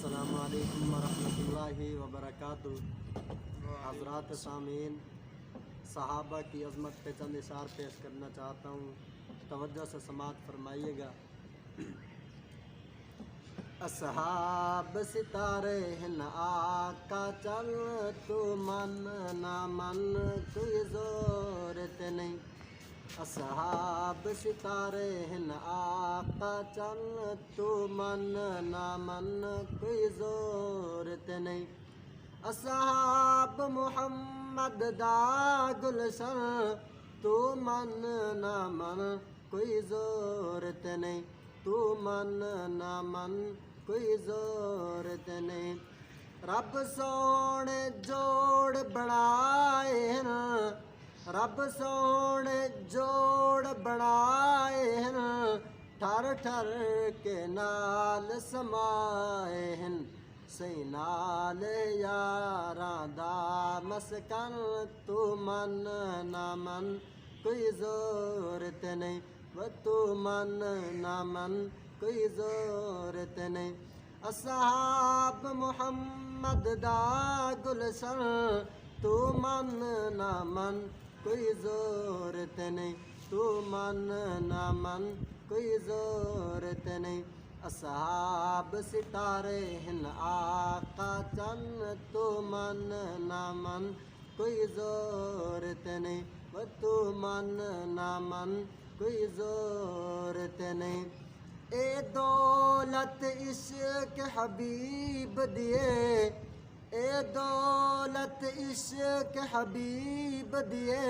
अस्सलामु अलैकुम वरहमतुल्लाहि वबरकातुहू। हज़रात सामीन, सहाबा की अज़मत पे चंद इशार पेश करना चाहता हूँ, तवज्जो से समात फरमाइएगा। असहाब सितारे हिन आका चल, तू मन ना मन कोई ज़ोरत नहीं। असहाब सितारे हिन आका चल, तू मन ना मन कोई ज़ोरत नहीं। असहाब मुहम्मद दा गुलशन, तू मन ना मन कोई ज़ोरत नहीं। तू मन ना मन कोई ज़ोरत नहीं। रब सोने जोड़ बनाए हैं, रब सोने जोड़ बनाए हैं, ठर ठर के नाल समाए हैं। सही नाल यारां दा मस्कन, तू मन ना मन कोई ज़ोरत नहीं। व तू मन ना मन कोई ज़ोरत नहीं। असहाब मुहम्मद दा गुलशन, तू मन ना मन कोई ज़ोरत नहीं। तू मन ना मन कोई ज़ोरत नहीं। असहाब सितारे हिन आका चन, तू मन ना मन कोई ज़ोरत नहीं। व तू मन ना मन कोई ज़ोरत नहीं। ए दौलत इश्क हबीब दिए, ए दौलत इश्क हबीब दिए,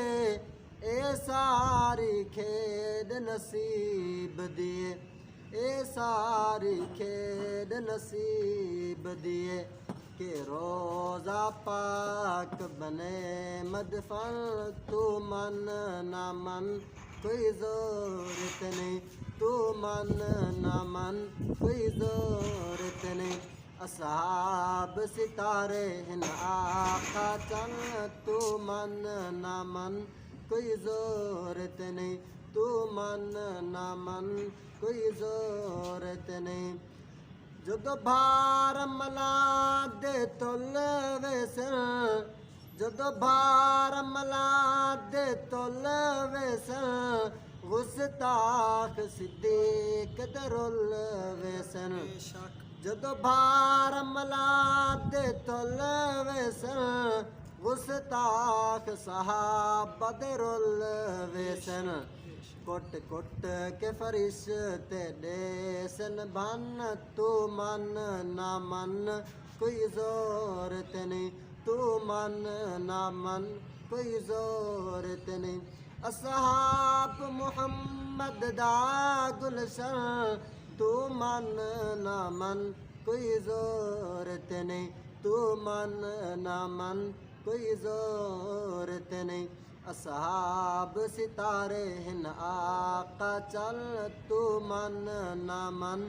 ए सारी खेद नसीब दिए, ए सारी खेद नसीब दिए। के रोज़ा पाक बने मदफन, तू मन ना मन कोई ज़ोरत नहीं। तू मन ना मन कोई ज़ोरत नहीं। असहाब सितारे हिन आका चन, तू मन ना मन कोई ज़ोरत नहीं। तू मन ना मन कोई ज़ोरत नहीं। जदों भार मला दे तुल वेसन, जदों भार मला दे तुल वेसन, गुस्ताख सिद्दीक दरुल वेसन। जदों भार मला दे तुल वेसन, गुस्ताख सहाबा दरुल वेसन। कुट कुट के फरिश्ते देसन बन, तू मन ना मन कोई ज़ोरत नहीं। तू मन ना मन कोई ज़ोरत नहीं। असहाब मुहम्मद दा गुलशन, तू मन ना मन कोई ज़ोरत नहीं। तू मन ना मन कोई ज़ोरत नहीं। असहाब सितारे हिन आका चल, तू मन ना मन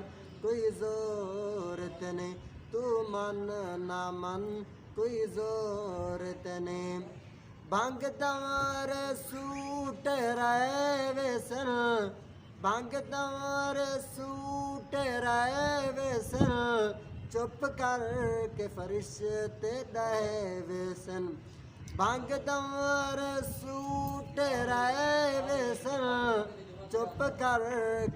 कोई ज़ोरत नहीं। तू मन ना मन कोई ज़ोरत नहीं। भंग दवर सूट रहे वेसन, भंग दवर सूट रहे वेसन, चुप कर के फरिश्ते दहे वेसन। भंग दवर सूट रहे वेसन, चुप कर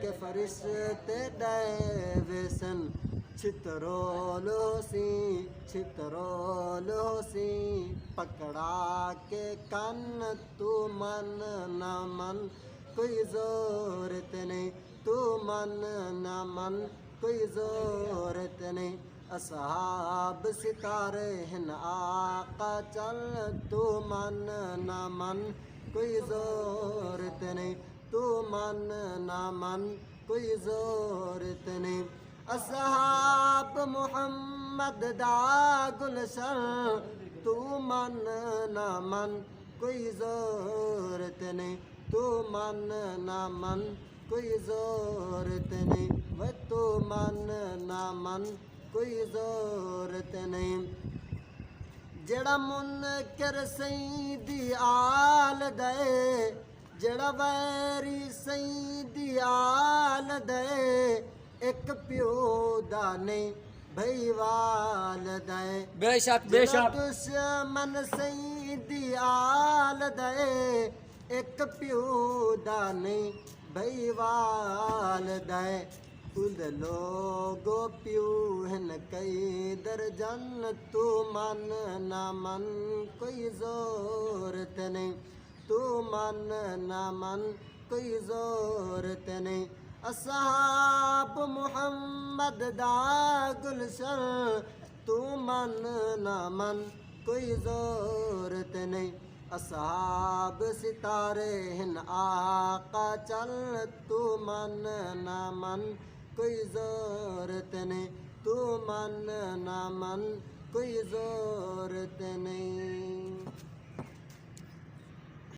के फरिश्ते दहे वेसन। छितरोल होसी, छितरोल होसी, पकड़ा के कन, तू मन ना मन कोई ज़ोरत नहीं। तू मन ना मन कोई ज़ोरत नहीं। असहाब सितारे हिन आका चल, तू मन ना मन कोई ज़ोरत नहीं। तू मन ना मन कोई ज़ोरत नहीं। असहाब मुहम्मद दा गुलशन, तू मन ना मन कोई ज़ोरत नहीं। तू मन ना मन कोई ज़ोरत नहीं। व तू मन ना मन कोई ज़ोरत नहीं। जड़ा मुनकर सई दी आल दे, जड़ा वैरी सई दी आल दे, एक प्यो दा नहीं भई वालदे बेशक बेशक दुश्मन सही दियाल दे एक प्यू दा नहीं भई वालदे उद लोगो प्यू हन कई दर्जन तू मन ना मन कोई जोरत नहीं तू मन ना मन कोई जोरत नहीं असहाब मुहम्मद दा गुलशन तू मन ना मन कोई जोरत नहीं असहाब सितारे हिन आका चल तू मन ना मन कोई जोरत नहीं तू मन ना मन कोई जोरत नहीं।